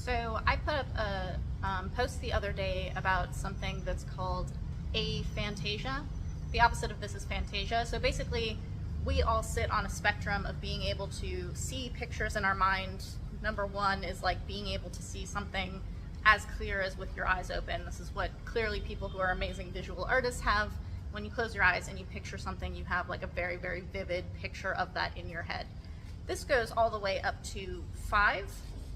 So I put up a post the other day about something that's called aphantasia. The opposite of this is phantasia. So basically, we all sit on a spectrum of being able to see pictures in our mind. Number one is like being able to see something as clear as with your eyes open. This is what clearly people who are amazing visual artists have. When you close your eyes and you picture something, you have like a very, very vivid picture of that in your head. This goes all the way up to 5,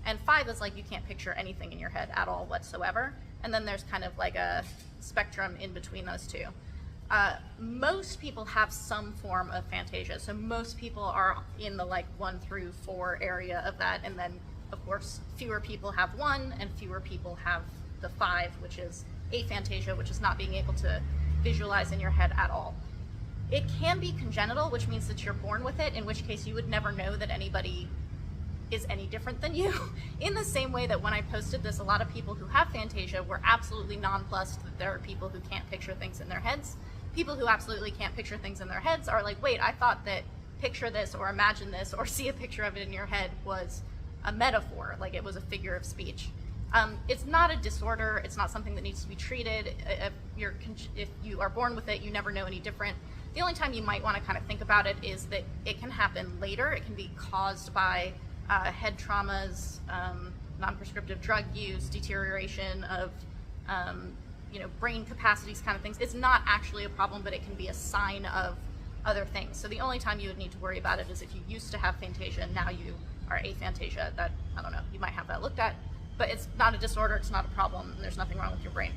and 5 is like you can't picture anything in your head at all whatsoever. And then there's kind of like a spectrum in between those two. Most people have some form of phantasia, so most people are in the like 1 through 4 area of that, and then of course fewer people have 1 and fewer people have the 5, which is aphantasia, which is not being able to visualize in your head at all. It can be congenital, which means that you're born with it, in which case you would never know that anybody is any different than you. In the same way that when I posted this, a lot of people who have phantasia were absolutely nonplussed that there are people who can't picture things in their heads. People who absolutely can't picture things in their heads are like, wait, I thought that picture this or imagine this or see a picture of it in your head was a metaphor, like it was a figure of speech. It's not a disorder, it's not something that needs to be treated. If you are born with it, you never know any different. The only time you might want to kind of think about it is that it can happen later. It can be caused by head traumas, non-prescriptive drug use, deterioration of brain capacities, kind of things. It's not actually a problem, but it can be a sign of other things. So the only time you would need to worry about it is if you used to have phantasia and now you are aphantasia. That, I don't know, you might have that looked at, but it's not a disorder, it's not a problem, and there's nothing wrong with your brain.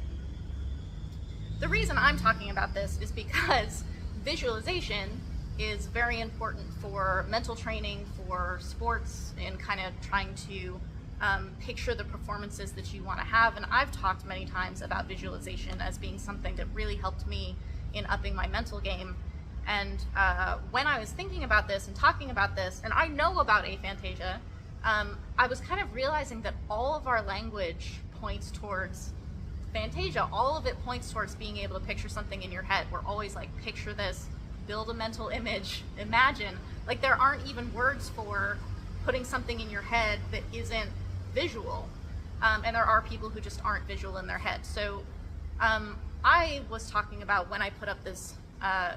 The reason I'm talking about this is because visualization is very important for mental training, for sports, and kind of trying to picture the performances that you want to have. And I've talked many times about visualization as being something that really helped me in upping my mental game. And when I was thinking about this and talking about this, and I know about aphantasia, I was kind of realizing that all of our language points towards phantasia. All of it points towards being able to picture something in your head. We're always like, picture this, build a mental image, imagine. Like there aren't even words for putting something in your head that isn't visual. And there are people who just aren't visual in their head. So I was talking about when I put up this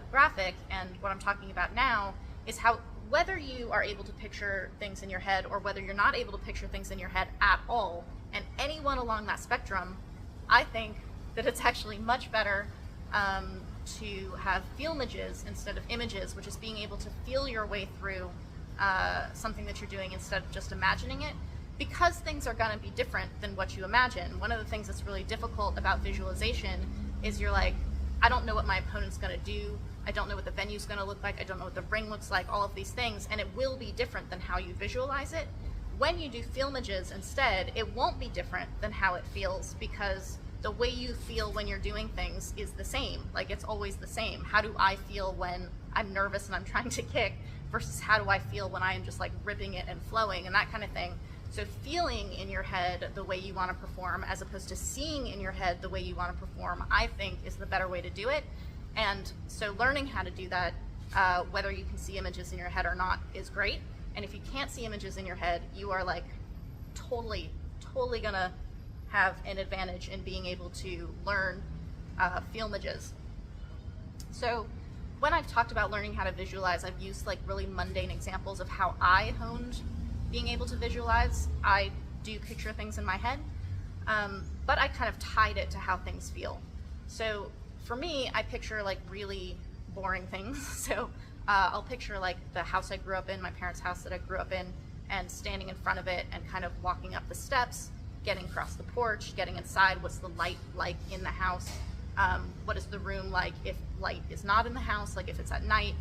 graphic, and what I'm talking about now is how whether you are able to picture things in your head or whether you're not able to picture things in your head at all, and anyone along that spectrum, I think that it's actually much better to have feelmages instead of images, which is being able to feel your way through something that you're doing instead of just imagining it, because things are going to be different than what you imagine. One of the things that's really difficult about visualization is you're like, I don't know what my opponent's going to do, I don't know what the venue's going to look like, I don't know what the ring looks like, all of these things, and it will be different than how you visualize it. When you do feelmages instead, it won't be different than how it feels, because the way you feel when you're doing things is the same. Like it's always the same. How do I feel when I'm nervous and I'm trying to kick versus how do I feel when I am just like ripping it and flowing and that kind of thing. So feeling in your head the way you want to perform as opposed to seeing in your head the way you want to perform, I think is the better way to do it. And so learning how to do that, whether you can see images in your head or not, is great. And if you can't see images in your head, you are like totally gonna have an advantage in being able to learn feelmages. So when I've talked about learning how to visualize, I've used like really mundane examples of how I honed being able to visualize. I do picture things in my head, but I kind of tied it to how things feel. So for me, I picture like really boring things. So I'll picture like the house I grew up in, my parents' house that I grew up in, and standing in front of it and kind of walking up the steps, getting across the porch, getting inside. What's the light like in the house? What is the room like if light is not in the house, like if it's at night?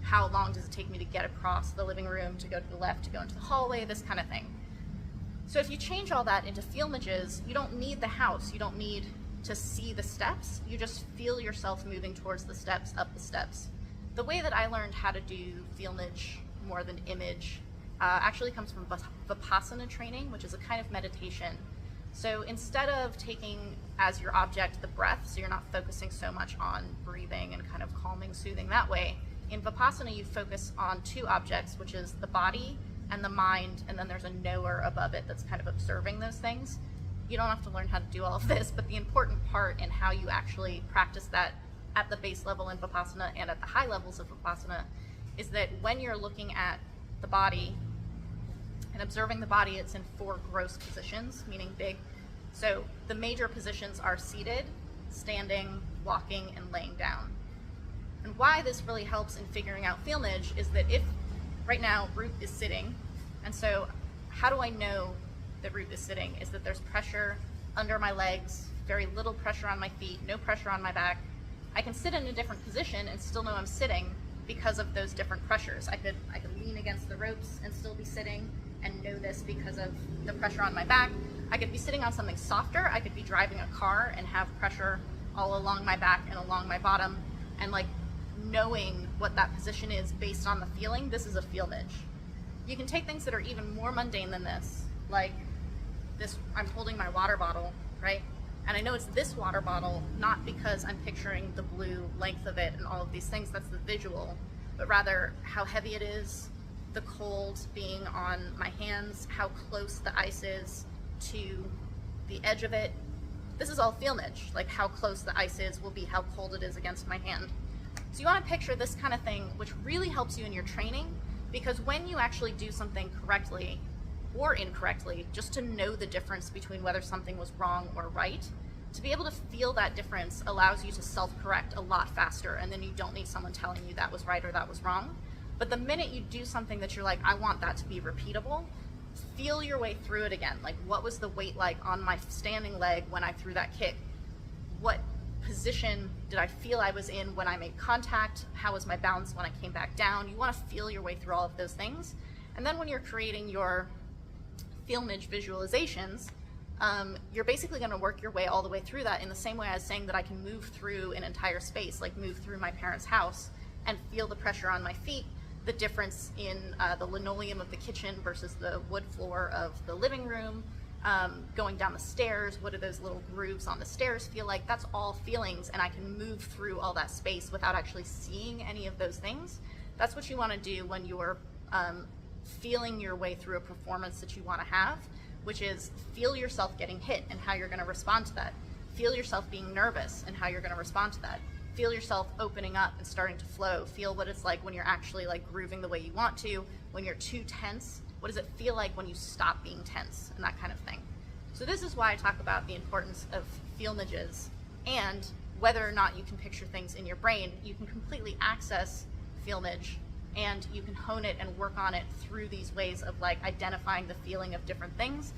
How long does it take me to get across the living room, to go to the left, to go into the hallway, this kind of thing. So if you change all that into feelmages, you don't need the house, you don't need to see the steps, you just feel yourself moving towards the steps, up the steps. The way that I learned how to do feelmage more than image actually comes from Vipassana training, which is a kind of meditation. So instead of taking as your object the breath, so you're not focusing so much on breathing and kind of calming, soothing that way, in Vipassana you focus on 2 objects, which is the body and the mind, and then there's a knower above it that's kind of observing those things. You don't have to learn how to do all of this, but the important part in how you actually practice that at the base level in Vipassana and at the high levels of Vipassana is that when you're looking at the body and observing the body, it's in 4 gross positions, meaning big. So the major positions are seated, standing, walking, and laying down. And why this really helps in figuring out feelmage is that if right now Root is sitting, and so how do I know that Root is sitting? Is that there's pressure under my legs, very little pressure on my feet, no pressure on my back. I can sit in a different position and still know I'm sitting because of those different pressures. I could lean against the ropes and still be sitting and know this because of the pressure on my back. I could be sitting on something softer. I could be driving a car and have pressure all along my back and along my bottom, and like knowing what that position is based on the feeling. This is a feelmage. You can take things that are even more mundane than this, like this, I'm holding my water bottle, right? And I know it's this water bottle, not because I'm picturing the blue length of it and all of these things, that's the visual, but rather how heavy it is, the cold being on my hands, how close the ice is to the edge of it. This is all feelmage, like how close the ice is will be how cold it is against my hand. So you want to picture this kind of thing, which really helps you in your training, because when you actually do something correctly or incorrectly, just to know the difference between whether something was wrong or right, to be able to feel that difference allows you to self-correct a lot faster, and then you don't need someone telling you that was right or that was wrong. But the minute you do something that you're like, I want that to be repeatable, feel your way through it again. Like, what was the weight like on my standing leg when I threw that kick? What position did I feel I was in when I made contact? How was my balance when I came back down? You want to feel your way through all of those things. And then when you're creating your feelmage visualizations, you're basically going to work your way all the way through that in the same way I was saying that I can move through an entire space, like move through my parents' house and feel the pressure on my feet, the difference in the linoleum of the kitchen versus the wood floor of the living room, going down the stairs, what do those little grooves on the stairs feel like? That's all feelings, and I can move through all that space without actually seeing any of those things. That's what you want to do when you're feeling your way through a performance that you want to have, which is feel yourself getting hit and how you're going to respond to that. Feel yourself being nervous and how you're going to respond to that. Feel yourself opening up and starting to flow. Feel what it's like when you're actually like grooving the way you want to. When you're too tense, what does it feel like when you stop being tense, and that kind of thing. So this is why I talk about the importance of feelmages, and whether or not you can picture things in your brain, you can completely access feelmage, and you can hone it and work on it through these ways of like identifying the feeling of different things.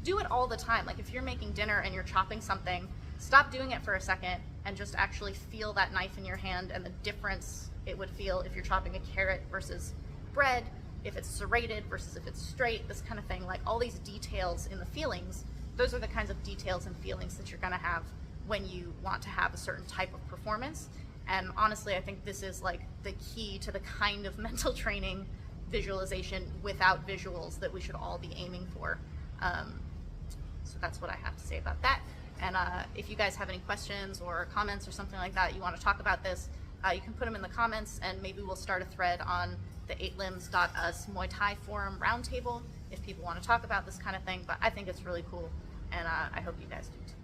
Do it all the time. Like if you're making dinner and you're chopping something, stop doing it for a second and just actually feel that knife in your hand and the difference it would feel if you're chopping a carrot versus bread, if it's serrated versus if it's straight, this kind of thing. Like all these details in the feelings, those are the kinds of details and feelings that you're going to have when you want to have a certain type of performance. And honestly, I think this is like the key to the kind of mental training visualization without visuals that we should all be aiming for. So that's what I have to say about that. And if you guys have any questions or comments or something like that, you want to talk about this, you can put them in the comments, and maybe we'll start a thread on the 8limbs.us Muay Thai Forum Roundtable if people want to talk about this kind of thing. But I think it's really cool, and I hope you guys do too.